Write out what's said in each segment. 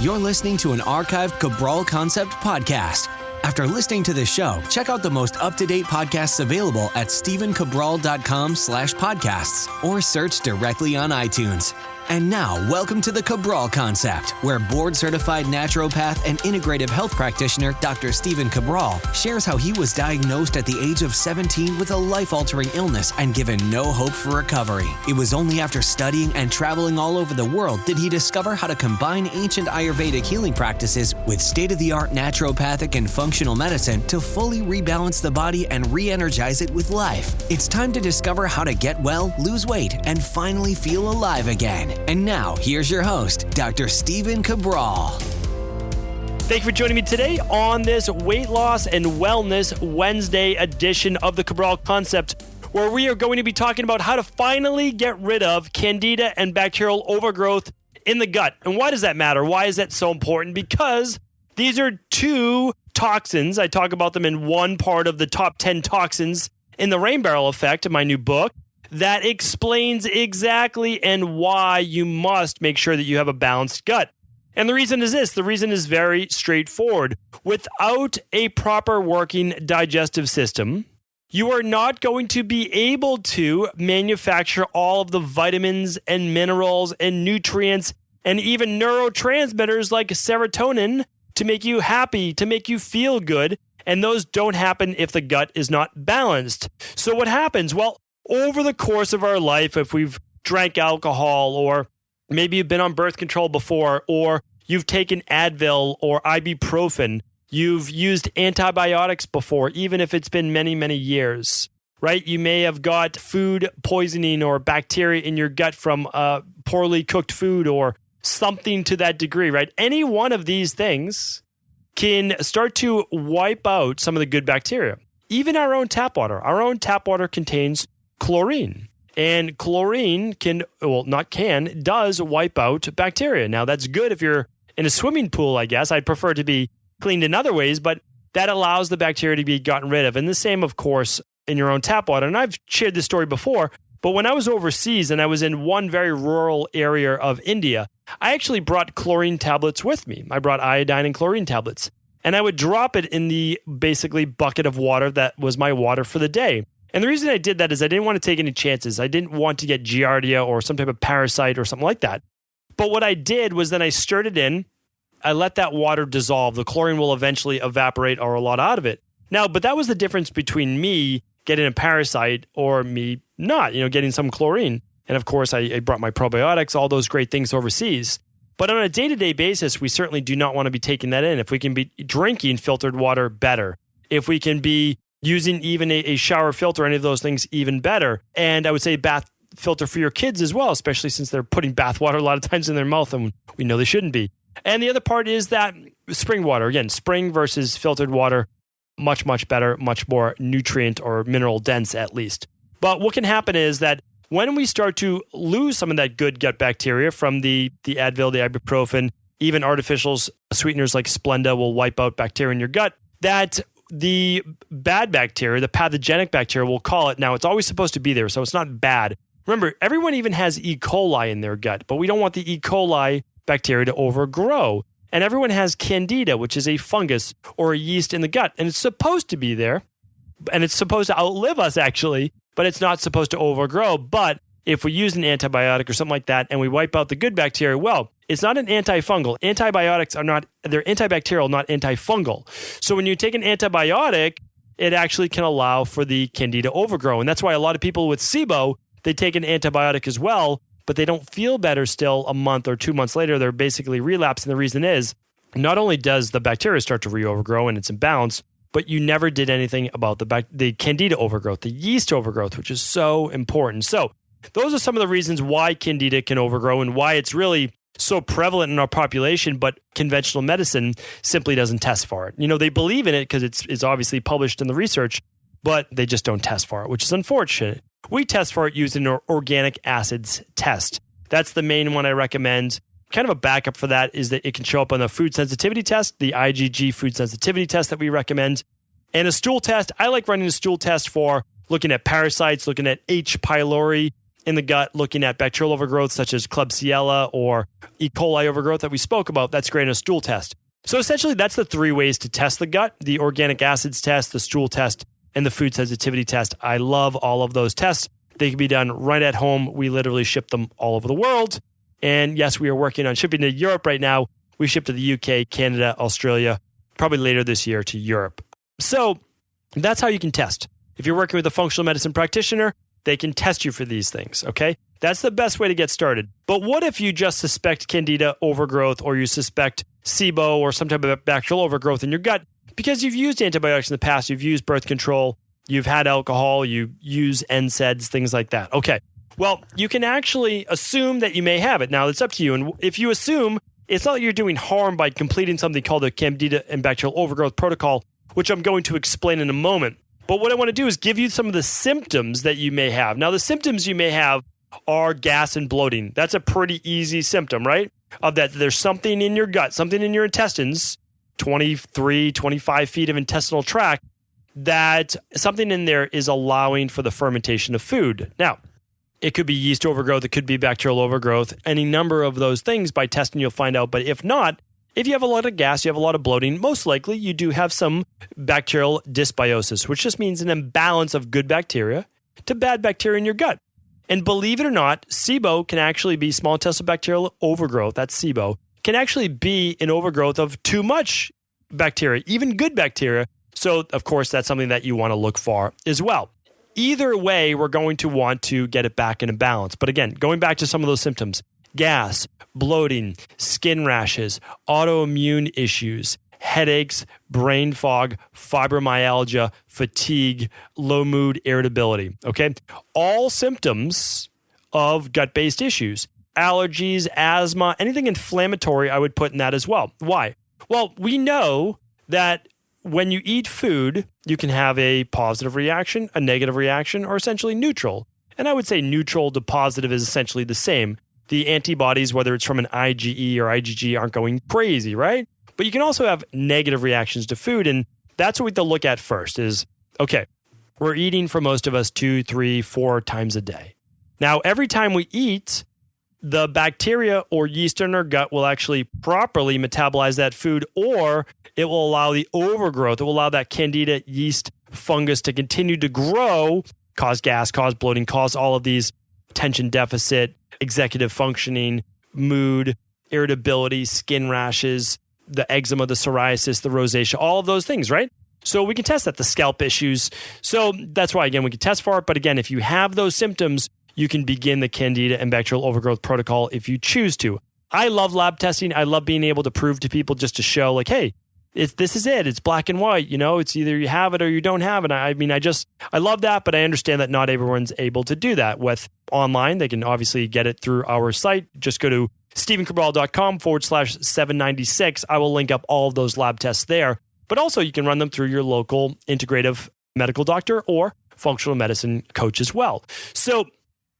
You're listening to an archived Cabral Concept podcast. After listening to this show, check out the most up-to-date podcasts available at stephencabral.com/podcasts or search directly on iTunes. And now, welcome to the Cabral Concept, where board-certified naturopath and integrative health practitioner Dr. Stephen Cabral shares how he was diagnosed at the age of 17 with a life-altering illness and given no hope for recovery. It was only after studying and traveling all over the world did he discover how to combine ancient Ayurvedic healing practices with state-of-the-art naturopathic and functional medicine to fully rebalance the body and re-energize it with life. It's time to discover how to get well, lose weight, and finally feel alive again. And now, here's your host, Dr. Stephen Cabral. Thank you for joining me today on this Weight Loss and Wellness Wednesday edition of the Cabral Concept, where we are going to be talking about how to finally get rid of Candida and bacterial overgrowth in the gut. And why does that matter? Why is that so important? Because these are two toxins. I talk about them in one part of the top 10 toxins in the Rain Barrel Effect in my new book. That explains exactly and why you must make sure that you have a balanced gut. And the reason is this. The reason is very straightforward. Without a proper working digestive system, you are not going to be able to manufacture all of the vitamins and minerals and nutrients and even neurotransmitters like serotonin to make you happy, to make you feel good. And those don't happen if the gut is not balanced. So what happens? Well, over the course of our life, if we've drank alcohol, or maybe you've been on birth control before, or you've taken Advil or ibuprofen, you've used antibiotics before, even if it's been many, many years, right? You may have got food poisoning or bacteria in your gut from poorly cooked food or something to that degree, right? Any one of these things can start to wipe out some of the good bacteria. Even our own tap water. Our own tap water contains chlorine. And chlorine does wipe out bacteria. Now, that's good if you're in a swimming pool, I guess. I'd prefer to be cleaned in other ways, but that allows the bacteria to be gotten rid of. And the same, of course, in your own tap water. And I've shared this story before, but when I was overseas and I was in one very rural area of India, I actually brought chlorine tablets with me. I brought iodine and chlorine tablets. And I would drop it in the basically bucket of water that was my water for the day. And the reason I did that is I didn't want to take any chances. I didn't want to get Giardia or some type of parasite or something like that. But what I did was then I stirred it in. I let that water dissolve. The chlorine will eventually evaporate or a lot out of it. Now, but that was the difference between me getting a parasite or me not, getting some chlorine. And of course, I brought my probiotics, all those great things overseas. But on a day-to-day basis, we certainly do not want to be taking that in. If we can be drinking filtered water, better. If we can be using even a shower filter, any of those things, even better. And I would say bath filter for your kids as well, especially since they're putting bath water a lot of times in their mouth and we know they shouldn't be. And the other part is that spring water, again, spring versus filtered water, much, much better, much more nutrient or mineral dense at least. But what can happen is that when we start to lose some of that good gut bacteria from the Advil, the ibuprofen, even artificial sweeteners like Splenda will wipe out bacteria in your gut, that the bad bacteria, the pathogenic bacteria, we'll call it. Now, it's always supposed to be there, so it's not bad. Remember, everyone even has E. coli in their gut, but we don't want the E. coli bacteria to overgrow. And everyone has Candida, which is a fungus or a yeast in the gut, and it's supposed to be there, and it's supposed to outlive us, actually, but it's not supposed to overgrow. But if we use an antibiotic or something like that and we wipe out the good bacteria, well, it's not an antifungal. Antibiotics they're antibacterial, not antifungal. So when you take an antibiotic, it actually can allow for the Candida overgrow. And that's why a lot of people with SIBO, they take an antibiotic as well, but they don't feel better still a month or 2 months later. They're basically relapsing. The reason is, not only does the bacteria start to re-overgrow and it's imbalanced, but you never did anything about the Candida overgrowth, the yeast overgrowth, which is so important. So those are some of the reasons why Candida can overgrow and why it's really so prevalent in our population, but conventional medicine simply doesn't test for it. They believe in it because it's obviously published in the research, but they just don't test for it, which is unfortunate. We test for it using an organic acids test. That's the main one I recommend. Kind of a backup for that is that it can show up on the food sensitivity test, the IgG food sensitivity test that we recommend. And a stool test, I like running a stool test for looking at parasites, looking at H. pylori, in the gut, looking at bacterial overgrowth such as Klebsiella or E. coli overgrowth that we spoke about. That's great in a stool test. So essentially, that's the 3 ways to test the gut: the organic acids test, the stool test, and the food sensitivity test. I love all of those tests. They can be done right at home. We literally ship them all over the world. And yes, we are working on shipping to Europe right now. We ship to the UK, Canada, Australia, probably later this year to Europe. So that's how you can test. If you're working with a functional medicine practitioner, they can test you for these things, okay? That's the best way to get started. But what if you just suspect Candida overgrowth, or you suspect SIBO or some type of bacterial overgrowth in your gut because you've used antibiotics in the past, you've used birth control, you've had alcohol, you use NSAIDs, things like that. Okay, well, you can actually assume that you may have it. Now, it's up to you. And if you assume, it's not that you're doing harm by completing something called the Candida and Bacterial Overgrowth Protocol, which I'm going to explain in a moment. But what I want to do is give you some of the symptoms that you may have. Now, the symptoms you may have are gas and bloating. That's a pretty easy symptom, right? Of that there's something in your gut, something in your intestines, 23, 25 feet of intestinal tract, that something in there is allowing for the fermentation of food. Now, it could be yeast overgrowth, it could be bacterial overgrowth, any number of those things. By testing, you'll find out. But if not, if you have a lot of gas, you have a lot of bloating, most likely you do have some bacterial dysbiosis, which just means an imbalance of good bacteria to bad bacteria in your gut. And believe it or not, SIBO can actually be small intestinal bacterial overgrowth, that's SIBO, can actually be an overgrowth of too much bacteria, even good bacteria. So, of course, that's something that you want to look for as well. Either way, we're going to want to get it back in a balance. But again, going back to some of those symptoms: gas, bloating, skin rashes, autoimmune issues, headaches, brain fog, fibromyalgia, fatigue, low mood, irritability. Okay? All symptoms of gut-based issues. Allergies, asthma, anything inflammatory, I would put in that as well. Why? Well, we know that when you eat food, you can have a positive reaction, a negative reaction, or essentially neutral. And I would say neutral to positive is essentially the same. The antibodies, whether it's from an IgE or IgG, aren't going crazy, right? But you can also have negative reactions to food, and that's what we have to look at first is, okay, we're eating for most of us 2, 3, 4 times a day. Now, every time we eat, the bacteria or yeast in our gut will actually properly metabolize that food, or it will allow the overgrowth. It will allow that Candida yeast fungus to continue to grow, cause gas, cause bloating, cause all of these attention deficit, executive functioning, mood, irritability, skin rashes, the eczema, the psoriasis, the rosacea, all of those things, right? So we can test that, the scalp issues. So that's why, again, we can test for it. But again, if you have those symptoms, you can begin the Candida and Bacterial Overgrowth Protocol if you choose to. I love lab testing. I love being able to prove to people just to show like, hey, this is it. It's black and white. You know, it's either you have it or you don't have it. I love that, but I understand that not everyone's able to do that with online. They can obviously get it through our site. Just go to StephenCabral.com/796. I will link up all of those lab tests there. But also you can run them through your local integrative medical doctor or functional medicine coach as well. So,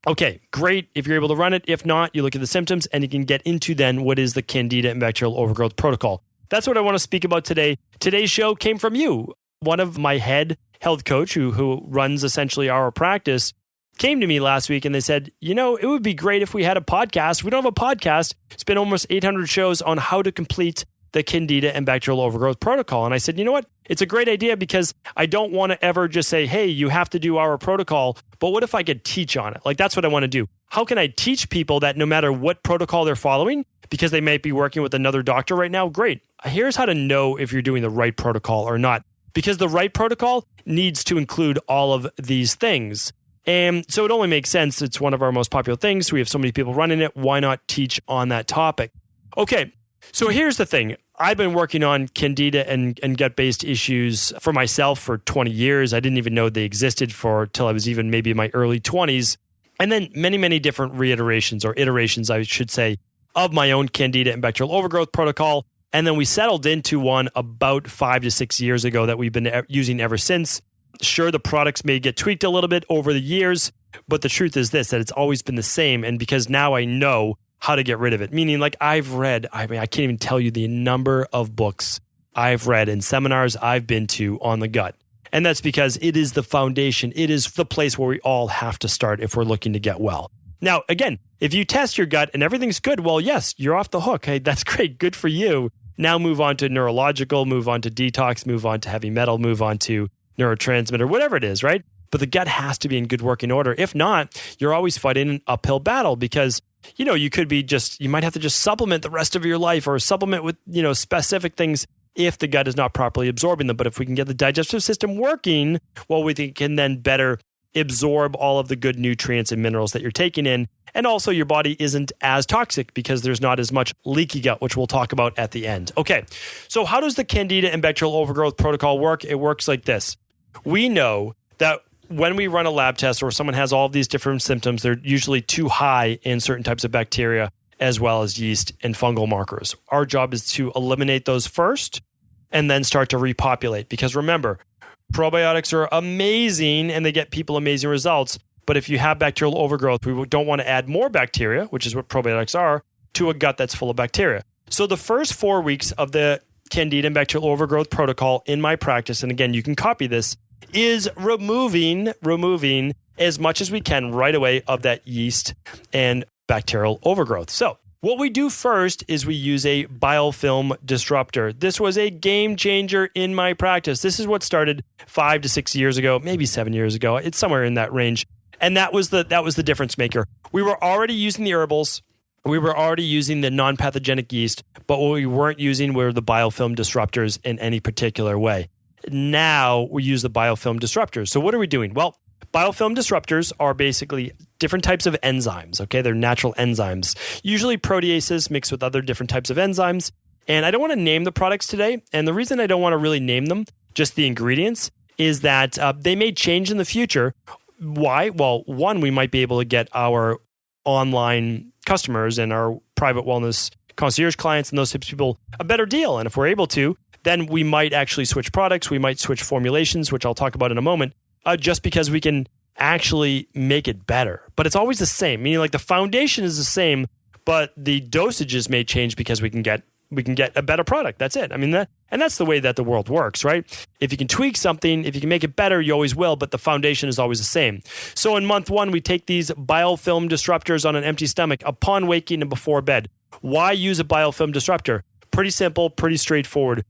okay, great if you're able to run it. If not, you look at the symptoms and you can get into then what is the Candida and Bacterial Overgrowth Protocol. That's what I want to speak about today. Today's show came from you. One of my head health coach who runs essentially our practice came to me last week and they said, you know, it would be great if we had a podcast. We don't have a podcast. It's been almost 800 shows on how to complete the Candida and Bacterial Overgrowth Protocol. And I said, you know what? It's a great idea because I don't want to ever just say, hey, you have to do our protocol. But what if I could teach on it? Like, that's what I want to do. How can I teach people that no matter what protocol they're following, because they might be working with another doctor right now? Great. Here's how to know if you're doing the right protocol or not. Because the right protocol needs to include all of these things. And so it only makes sense. It's one of our most popular things. We have so many people running it. Why not teach on that topic? Okay. So here's the thing. I've been working on Candida and gut-based issues for myself for 20 years. I didn't even know they existed till I was even maybe in my early 20s. And then many, many different reiterations or iterations, I should say, of my own Candida and Bacterial Overgrowth Protocol. And then we settled into one about 5 to 6 years ago that we've been using ever since. Sure, the products may get tweaked a little bit over the years, but the truth is this, that it's always been the same. And because now I know how to get rid of it. Meaning, like, I've read, I can't even tell you the number of books I've read and seminars I've been to on the gut. And that's because it is the foundation. It is the place where we all have to start if we're looking to get well. Now, again, if you test your gut and everything's good, well, yes, you're off the hook. Hey, that's great. Good for you. Now move on to neurological, move on to detox, move on to heavy metal, move on to neurotransmitter, whatever it is, right? But the gut has to be in good working order. If not, you're always fighting an uphill battle because, you might have to just supplement the rest of your life or supplement with, specific things if the gut is not properly absorbing them. But if we can get the digestive system working, well, we can then better absorb all of the good nutrients and minerals that you're taking in. And also your body isn't as toxic because there's not as much leaky gut, which we'll talk about at the end. Okay, so how does the Candida and bacterial overgrowth protocol work? It works like this. We know that when we run a lab test or someone has all of these different symptoms, they're usually too high in certain types of bacteria as well as yeast and fungal markers. Our job is to eliminate those first and then start to repopulate. Because remember, probiotics are amazing and they get people amazing results. But if you have bacterial overgrowth, we don't want to add more bacteria, which is what probiotics are, to a gut that's full of bacteria. So the first 4 weeks of the Candida and bacterial overgrowth protocol in my practice, and again, you can copy this, is removing as much as we can right away of that yeast and bacterial overgrowth. So what we do first is we use a biofilm disruptor. This was a game changer in my practice. This is what started 5 to 6 years ago, maybe 7 years ago. It's somewhere in that range. And that was the difference maker. We were already using the herbals. We were already using the non-pathogenic yeast, but what we weren't using were the biofilm disruptors in any particular way. Now we use the biofilm disruptors. So what are we doing? Well, biofilm disruptors are basically different types of enzymes, okay? They're natural enzymes, usually proteases mixed with other different types of enzymes. And I don't want to name the products today. And the reason I don't want to really name them, just the ingredients, is that they may change in the future. Why? Well, one, we might be able to get our online customers and our private wellness concierge clients and those types of people a better deal. And if we're able to, then we might actually switch products. We might switch formulations, which I'll talk about in a moment, just because we can actually make it better. But it's always the same, meaning like the foundation is the same, but the dosages may change because we can get a better product. That's it. I mean, that's the way that the world works, right? If you can tweak something, if you can make it better, you always will, but the foundation is always the same. So in month 1, we take these biofilm disruptors on an empty stomach upon waking and before bed. Why use a biofilm disruptor? Pretty simple, pretty straightforward.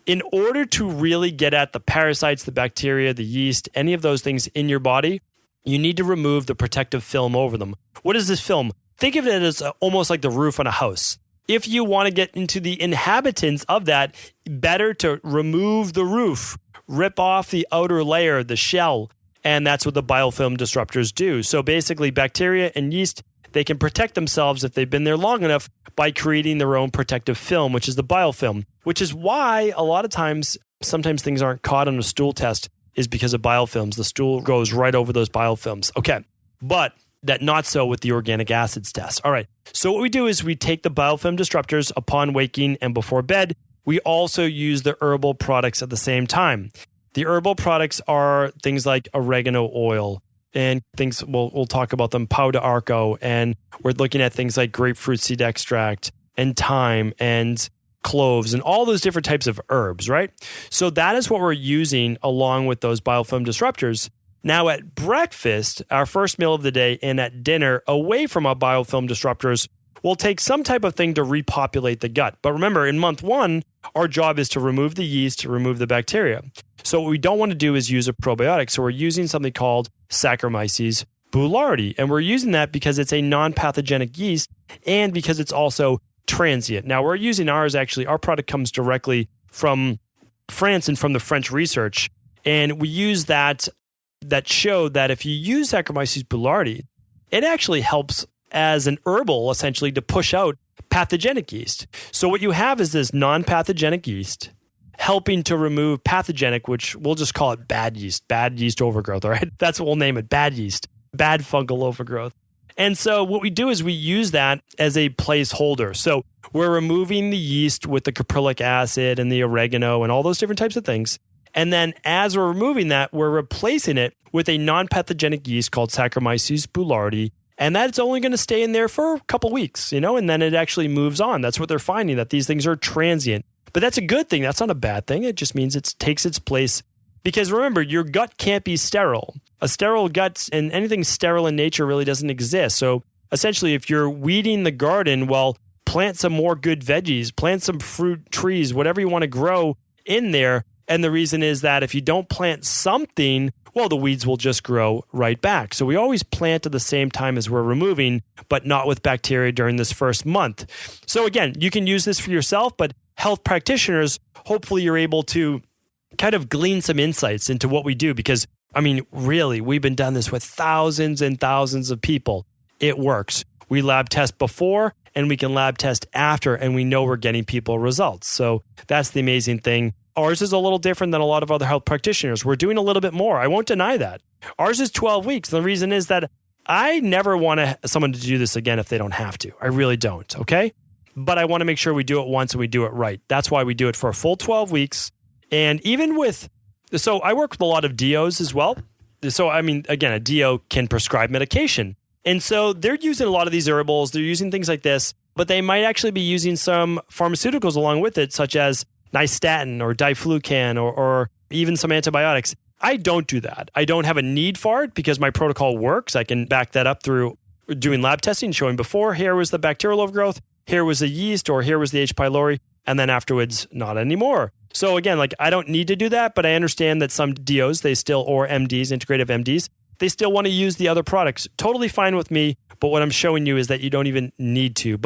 In order to really get at the parasites, the bacteria, the yeast, any of those things in your body, you need to remove the protective film over them. What is this film? Think of it as almost like the roof on a house. If you want to get into the inhabitants of that, better to remove the roof, rip off the outer layer, the shell, and that's what the biofilm disruptors do. So basically, bacteria and yeast, they can protect themselves if they've been there long enough by creating their own protective film, which is the biofilm, which is why a lot of times, sometimes things aren't caught on a stool test is because of biofilms. The stool goes right over those biofilms. Okay, but that not so with the organic acids test. All right, so what we do is we take the biofilm disruptors upon waking and before bed. We also use the herbal products at the same time. The herbal products are things like oregano oil, and things, we'll talk about them, pau d'arco, and we're looking at things like grapefruit seed extract and thyme and cloves and all those different types of herbs, right? So that is what we're using along with those biofilm disruptors. Now at breakfast, our first meal of the day, and at dinner, away from our biofilm disruptors, we'll take some type of thing to repopulate the gut. But remember, in month 1, our job is to remove the yeast, remove the bacteria. So what we don't want to do is use a probiotic. So we're using something called Saccharomyces boulardii. And we're using that because it's a non-pathogenic yeast and because it's also transient. Now we're using ours, actually, our product comes directly from France and from the French research. And we use that showed that if you use Saccharomyces boulardii, it actually helps as an herbal, essentially, to push out pathogenic yeast. So what you have is this non-pathogenic yeast helping to remove pathogenic, which we'll just call it bad yeast overgrowth, all right? That's what we'll name it, bad yeast, bad fungal overgrowth. And so what we do is we use that as a placeholder. So we're removing the yeast with the caprylic acid and the oregano and all those different types of things. And then as we're removing that, we're replacing it with a non-pathogenic yeast called Saccharomyces boulardii. And that's only going to stay in there for a couple weeks, and then it actually moves on. That's what they're finding, that these things are transient. But that's a good thing. That's not a bad thing. It just means it takes its place. Because remember, your gut can't be sterile. a sterile gut and anything sterile in nature really doesn't exist. So essentially, if you're weeding the garden, well, plant some more good veggies, plant some fruit trees, whatever you want to grow in there. And the reason is that if you don't plant something, well, the weeds will just grow right back. So we always plant at the same time as we're removing, but not with bacteria during this first month. So again, you can use this for yourself, but health practitioners, hopefully you're able to kind of glean some insights into what we do because, I mean, really, we've been done this with thousands and thousands of people. It works. We lab test before and we can lab test after, and we know we're getting people results. So that's the amazing thing. Ours is a little different than a lot of other health practitioners. We're doing a little bit more. I won't deny that. Ours is 12 weeks. The reason is that I never want someone to do this again if they don't have to. I really don't, okay? But I want to make sure we do it once and we do it right. That's why we do it for a full 12 weeks. And even so I work with a lot of DOs as well. So, I mean, again, a DO can prescribe medication. And so they're using a lot of these herbals. They're using things like this, but they might actually be using some pharmaceuticals along with it, such as nystatin or diflucan or even some antibiotics. I don't do that. I don't have a need for it because my protocol works. I can back that up through doing lab testing, showing before, here was the bacterial overgrowth, here was the yeast, or here was the H. pylori, and then afterwards, not anymore. So again, like I don't need to do that, but I understand that some DOs, or MDs, integrative MDs, they still want to use the other products. Totally fine with me, but what I'm showing you is that you don't even need to.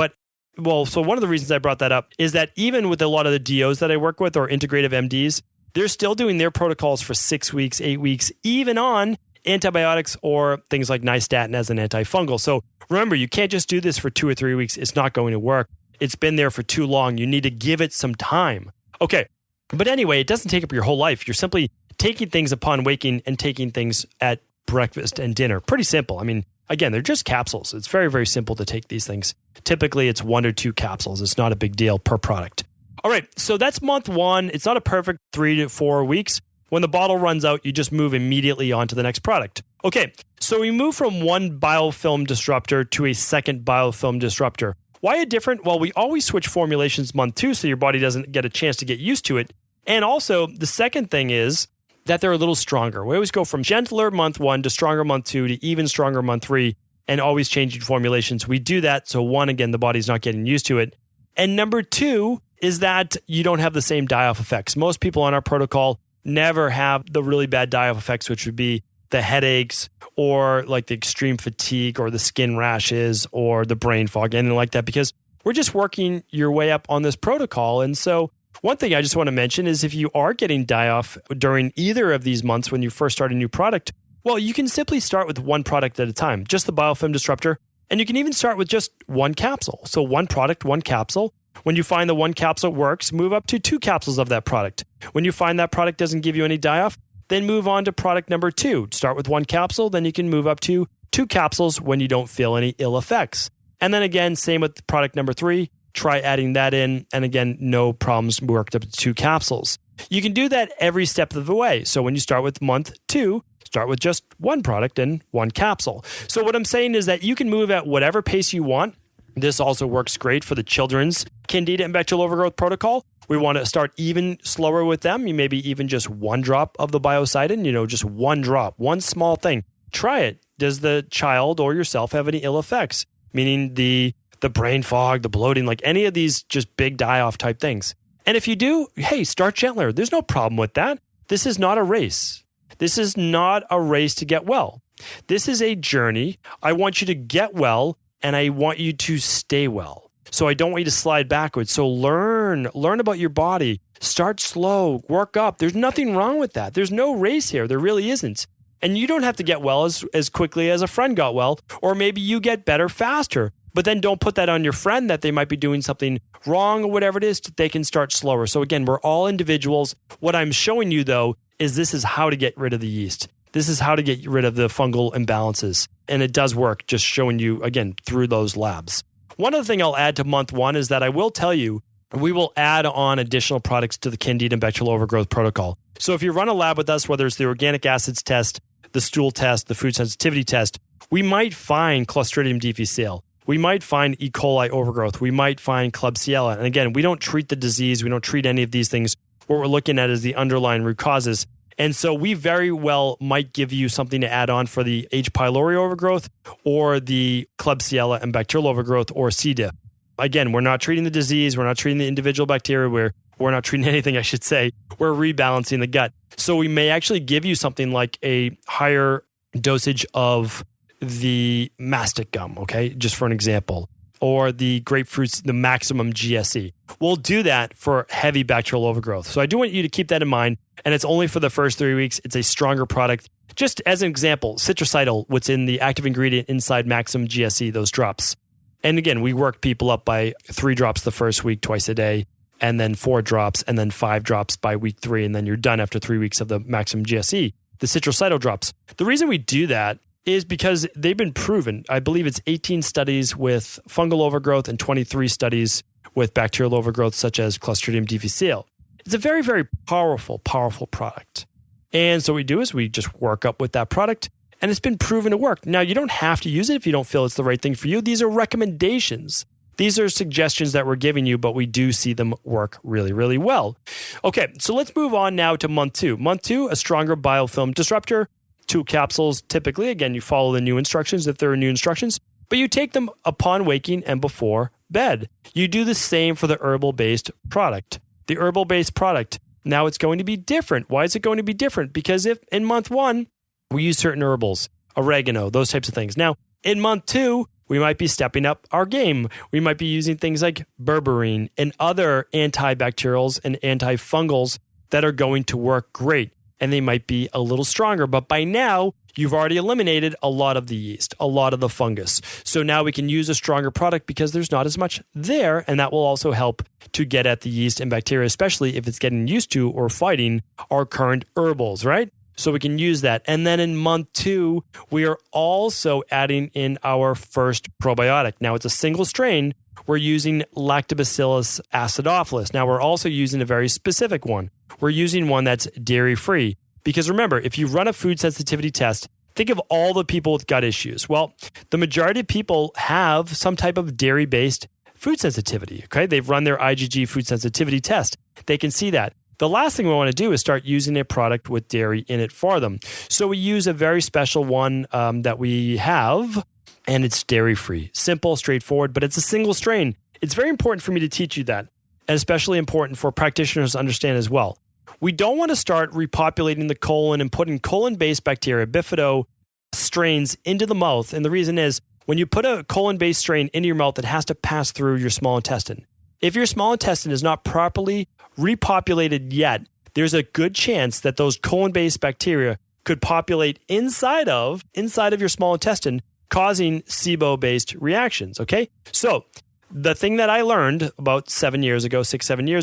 So one of the reasons I brought that up is that even with a lot of the DOs that I work with or integrative MDs, they're still doing their protocols for 6 weeks, 8 weeks, even on antibiotics or things like nystatin as an antifungal. So remember, you can't just do this for 2 or 3 weeks. It's not going to work. It's been there for too long. You need to give it some time. Okay. But anyway, it doesn't take up your whole life. You're simply taking things upon waking and taking things at breakfast and dinner. Pretty simple. I mean, again, they're just capsules. It's very, very simple to take these things. Typically, it's 1 or 2 capsules. It's not a big deal per product. All right, so that's month 1. It's not a perfect 3 to 4 weeks. When the bottle runs out, you just move immediately on to the next product. Okay, so we move from one biofilm disruptor to a second biofilm disruptor. Why a different? Well, we always switch formulations month 2 so your body doesn't get a chance to get used to it. And also, the second thing is that they're a little stronger. We always go from gentler month 1 to stronger month 2 to even stronger month 3 and always changing formulations. We do that so 1, again, the body's not getting used to it. And number 2 is that you don't have the same die-off effects. Most people on our protocol never have the really bad die-off effects, which would be the headaches or like the extreme fatigue or the skin rashes or the brain fog, anything like that, because we're just working your way up on this protocol. And so one thing I just want to mention is if you are getting die-off during either of these months when you first start a new product, well, you can simply start with one product at a time, just the biofilm disruptor, and you can even start with just one capsule. So one product, one capsule. When you find the one capsule works, move up to 2 capsules of that product. When you find that product doesn't give you any die-off, then move on to product number 2. Start with one capsule, then you can move up to 2 capsules when you don't feel any ill effects. And then again, same with product number 3. Try adding that in, and again, no problems, worked up to 2 capsules. You can do that every step of the way. So when you start with month 2, start with just one product and one capsule. So what I'm saying is that you can move at whatever pace you want. This also works great for the children's Candida and Bacterial Overgrowth protocol. We want to start even slower with them. You maybe even just 1 drop of the biocidin, just 1 drop, one small thing. Try it. Does the child or yourself have any ill effects? Meaning the brain fog, the bloating, like any of these just big die-off type things. And if you do, hey, start gentler. There's no problem with that. This is not a race. This is not a race to get well. This is a journey. I want you to get well, and I want you to stay well. So I don't want you to slide backwards. So learn about your body. Start slow, work up. There's nothing wrong with that. There's no race here. There really isn't. And you don't have to get well as quickly as a friend got well, or maybe you get better faster. But then don't put that on your friend that they might be doing something wrong or whatever it is. They can start slower. So again, we're all individuals. What I'm showing you, though, is this is how to get rid of the yeast. This is how to get rid of the fungal imbalances. And it does work, just showing you, again, through those labs. One other thing I'll add to month 1 is that I will tell you, we will add on additional products to the Candida and Bacterial Overgrowth protocol. So if you run a lab with us, whether it's the organic acids test, the stool test, the food sensitivity test, we might find Clostridium difficile. We might find E. coli overgrowth. We might find Klebsiella. And again, we don't treat the disease. We don't treat any of these things. What we're looking at is the underlying root causes. And so we very well might give you something to add on for the H. pylori overgrowth or the Klebsiella and bacterial overgrowth or C. diff. Again, we're not treating the disease. We're not treating the individual bacteria. We're not treating anything, I should say. We're rebalancing the gut. So we may actually give you something like a higher dosage of the mastic gum, okay, just for an example, or the grapefruits, the maximum GSE. We'll do that for heavy bacterial overgrowth. So I do want you to keep that in mind, and it's only for the first 3 weeks. It's a stronger product. Just as an example, citricidal, what's in the active ingredient inside maximum GSE, those drops. And again, we work people up by 3 drops the first week, twice a day, and then 4 drops, and then 5 drops by week 3, and then you're done after 3 weeks of the maximum GSE, the citricidal drops. The reason we do that is because they've been proven. I believe it's 18 studies with fungal overgrowth and 23 studies with bacterial overgrowth, such as Clostridium difficile. It's a very, very powerful product. And so what we do is we just work up with that product, and it's been proven to work. Now, you don't have to use it if you don't feel it's the right thing for you. These are recommendations. These are suggestions that we're giving you, but we do see them work really, really well. Okay, so let's move on now to month 2. Month 2, a stronger biofilm disruptor. 2 capsules, typically. Again, you follow the new instructions if there are new instructions, but you take them upon waking and before bed. You do the same for the herbal-based product. The herbal-based product, now it's going to be different. Why is it going to be different? Because if in month 1, we use certain herbals, oregano, those types of things. Now, in month 2, we might be stepping up our game. We might be using things like berberine and other antibacterials and antifungals that are going to work great. And they might be a little stronger. But by now, you've already eliminated a lot of the yeast, a lot of the fungus. So now we can use a stronger product because there's not as much there. And that will also help to get at the yeast and bacteria, especially if it's getting used to or fighting our current herbals, right? So we can use that. And then in month 2, we are also adding in our first probiotic. Now it's a single strain. We're using Lactobacillus acidophilus. Now we're also using a very specific one. We're using one that's dairy-free. Because remember, if you run a food sensitivity test, think of all the people with gut issues. Well, the majority of people have some type of dairy-based food sensitivity, okay? They've run their IgG food sensitivity test. They can see that. The last thing we want to do is start using a product with dairy in it for them. So we use a very special one that we have, and it's dairy-free. Simple, straightforward, but it's a single strain. It's very important for me to teach you that, and especially important for practitioners to understand as well. We don't want to start repopulating the colon and putting colon-based bacteria, bifido strains, into the mouth. And the reason is, when you put a colon-based strain into your mouth, it has to pass through your small intestine. If your small intestine is not properly repopulated yet, there's a good chance that those colon-based bacteria could populate inside of your small intestine, causing SIBO-based reactions, okay? So the thing that I learned about 6-7 years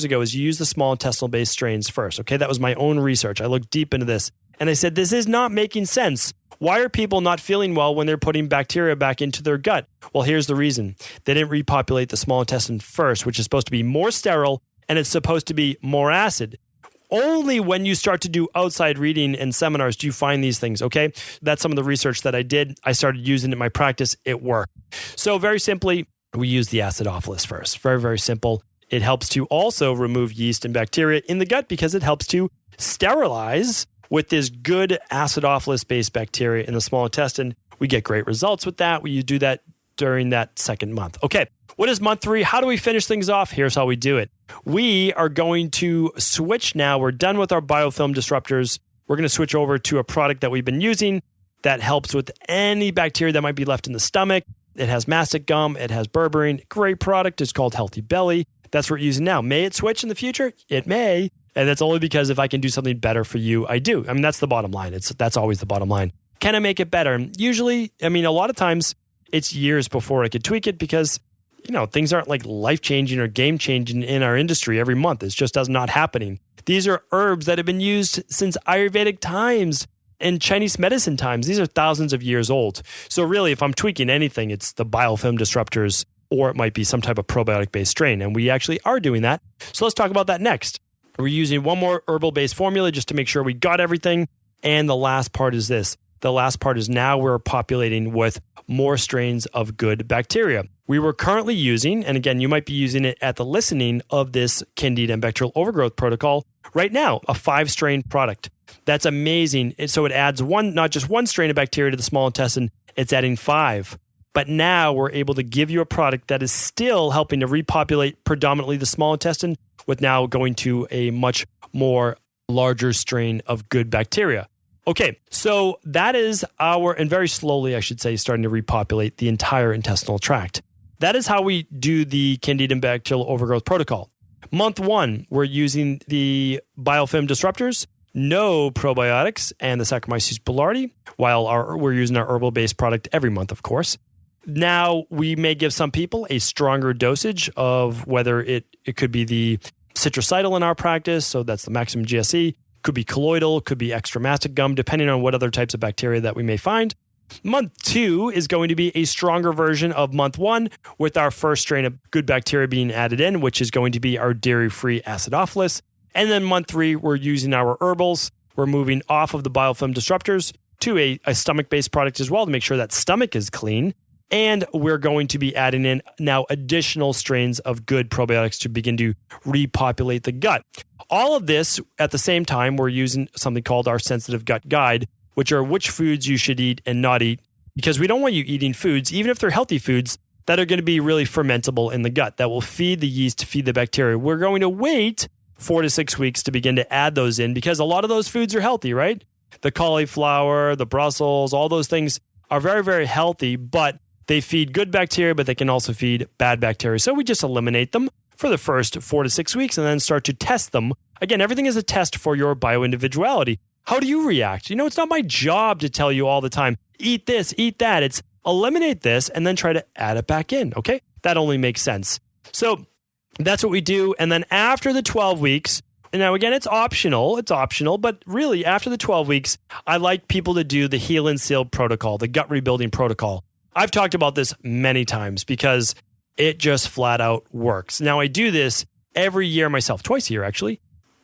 ago, is you use the small intestinal-based strains first, okay? That was my own research. I looked deep into this, and I said, this is not making sense. Why are people not feeling well when they're putting bacteria back into their gut? Well, here's the reason. They didn't repopulate the small intestine first, which is supposed to be more sterile, and it's supposed to be more acid. Only when you start to do outside reading and seminars do you find these things, okay? That's some of the research that I did. I started using it in my practice. It worked. So very simply, we use the acidophilus first. Very, very simple. It helps to also remove yeast and bacteria in the gut because it helps to sterilize with this good acidophilus-based bacteria in the small intestine. We get great results with that. We do that during that second month. Okay, what is month 3? How do we finish things off? Here's how we do it. We are going to switch now. We're done with our biofilm disruptors. We're going to switch over to a product that we've been using that helps with any bacteria that might be left in the stomach. It has mastic gum. It has berberine. Great product. It's called Healthy Belly. That's what we're using now. May it switch in the future? It may. And that's only because if I can do something better for you, I do. I mean, that's the bottom line. That's always the bottom line. Can I make it better? Usually, I mean, a lot of times it's years before I could tweak it because, you know, things aren't like life-changing or game-changing in our industry every month. It's just not happening. These are herbs that have been used since Ayurvedic times and Chinese medicine times. These are thousands of years old. So really, if I'm tweaking anything, it's the biofilm disruptors, or it might be some type of probiotic-based strain. And we actually are doing that. So let's talk about that next. We're using one more herbal-based formula just to make sure we got everything. And the last part is this. The last part is now we're populating with more strains of good bacteria. We were currently using, and again, you might be using it at the listening of this Candida and Bacterial Overgrowth protocol right now, a 5-strain product. That's amazing. So it adds not just one strain of bacteria to the small intestine, it's adding 5. But now we're able to give you a product that is still helping to repopulate predominantly the small intestine with now going to a much more larger strain of good bacteria. Okay, so that is and very slowly, I should say, starting to repopulate the entire intestinal tract. That is how we do the Candida and Bacterial Overgrowth protocol. Month 1, we're using the biofilm disruptors, no probiotics, and the Saccharomyces boulardii, while we're using our herbal-based product every month, of course. Now, we may give some people a stronger dosage of whether it could be the citricidal in our practice, so that's the maximum GSE, could be colloidal, could be extramastic gum, depending on what other types of bacteria that we may find. Month 2 is going to be a stronger version of month 1 with our first strain of good bacteria being added in, which is going to be our dairy-free acidophilus. And then month 3, we're using our herbals. We're moving off of the biofilm disruptors to a stomach-based product as well to make sure that stomach is clean. And we're going to be adding in now additional strains of good probiotics to begin to repopulate the gut. All of this at the same time, we're using something called our sensitive gut guide, which are which foods you should eat and not eat, because we don't want you eating foods, even if they're healthy foods, that are going to be really fermentable in the gut, that will feed the yeast, feed the bacteria. We're going to wait 4 to 6 weeks to begin to add those in because a lot of those foods are healthy, right? The cauliflower, the Brussels, all those things are very, very healthy, but they feed good bacteria, but they can also feed bad bacteria. So we just eliminate them for the first 4 to 6 weeks and then start to test them. Again, everything is a test for your bioindividuality. How do you react? It's not my job to tell you all the time, eat this, eat that. It's eliminate this and then try to add it back in, okay? That only makes sense. So that's what we do. And then after the 12 weeks, and now again, it's optional, but really after the 12 weeks, I like people to do the heal and seal protocol, the gut rebuilding protocol. I've talked about this many times because it just flat out works. Now I do this every year myself, twice a year actually.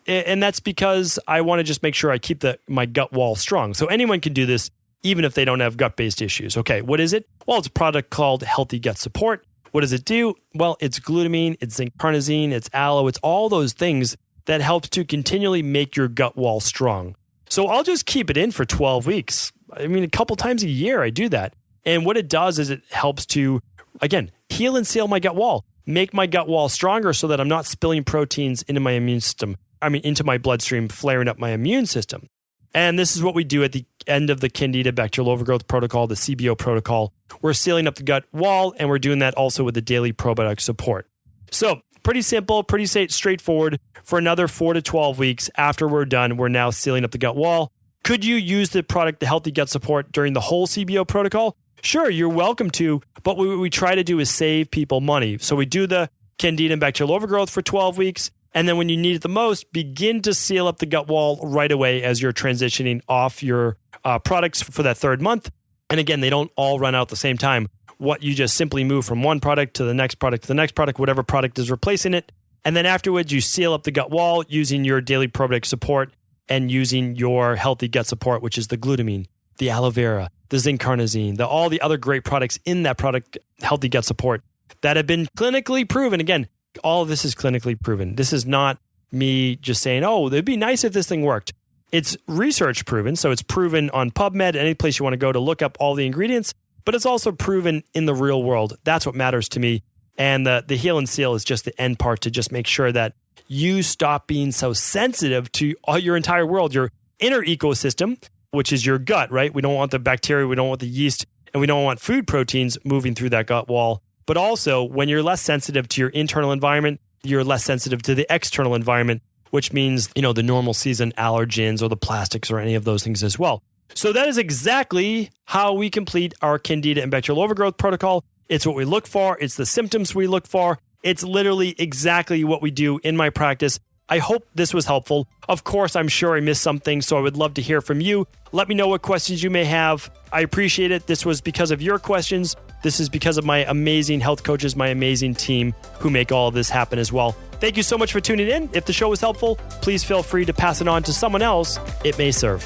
And that's because I want to just make sure I keep my gut wall strong. So anyone can do this even if they don't have gut-based issues. Okay, what is it? Well, it's a product called Healthy Gut Support. What does it do? Well, it's glutamine, it's zinc carnosine, it's aloe, it's all those things that helps to continually make your gut wall strong. So I'll just keep it in for 12 weeks. I mean, a couple times a year I do that. And what it does is it helps to, again, heal and seal my gut wall, make my gut wall stronger so that I'm not spilling proteins into my immune system. Into my bloodstream, flaring up my immune system. And this is what we do at the end of the Candida Bacterial Overgrowth protocol, the CBO protocol. We're sealing up the gut wall, and we're doing that also with the daily probiotic support. So pretty simple, pretty straightforward. For another 4 to 12 weeks after we're done, we're now sealing up the gut wall. Could you use the product, the Healthy Gut Support, during the whole CBO protocol? Sure, you're welcome to, but what we try to do is save people money. So we do the Candida and Bacterial Overgrowth for 12 weeks. And then when you need it the most, begin to seal up the gut wall right away as you're transitioning off your products for that 3rd month. And again, they don't all run out at the same time. What you just simply move from one product to the next product to the next product, whatever product is replacing it. And then afterwards, you seal up the gut wall using your daily probiotic support and using your Healthy Gut Support, which is the glutamine, the aloe vera, the zinc carnosine, all the other great products in that product, Healthy Gut Support, that have been clinically proven. Again, all of this is clinically proven. This is not me just saying, oh, it'd be nice if this thing worked. It's research proven. So it's proven on PubMed, any place you want to go to look up all the ingredients, but it's also proven in the real world. That's what matters to me. And the heal and seal is just the end part to just make sure that you stop being so sensitive to your entire world, your inner ecosystem, which is your gut, right? We don't want the bacteria, we don't want the yeast, and we don't want food proteins moving through that gut wall. But also, when you're less sensitive to your internal environment, you're less sensitive to the external environment, which means, the normal season allergens or the plastics or any of those things as well. So that is exactly how we complete our Candida and Bacterial Overgrowth protocol. It's what we look for. It's the symptoms we look for. It's literally exactly what we do in my practice. I hope this was helpful. Of course, I'm sure I missed something, so I would love to hear from you. Let me know what questions you may have. I appreciate it. This was because of your questions. This is because of my amazing health coaches, my amazing team who make all of this happen as well. Thank you so much for tuning in. If the show was helpful, please feel free to pass it on to someone else it may serve.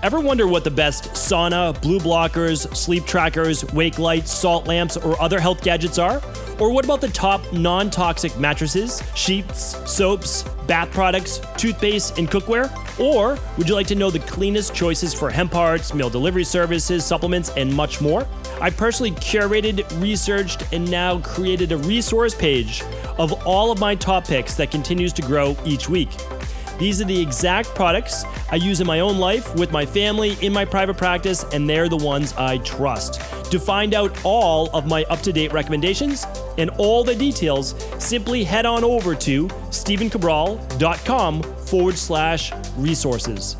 Ever wonder what the best sauna, blue blockers, sleep trackers, wake lights, salt lamps, or other health gadgets are? Or what about the top non-toxic mattresses, sheets, soaps, bath products, toothpaste, and cookware? Or would you like to know the cleanest choices for hemp parts, meal delivery services, supplements, and much more? I personally curated, researched, and now created a resource page of all of my top picks that continues to grow each week. These are the exact products I use in my own life, with my family, in my private practice, and they're the ones I trust. To find out all of my up-to-date recommendations and all the details, simply head on over to stephencabral.com/resources.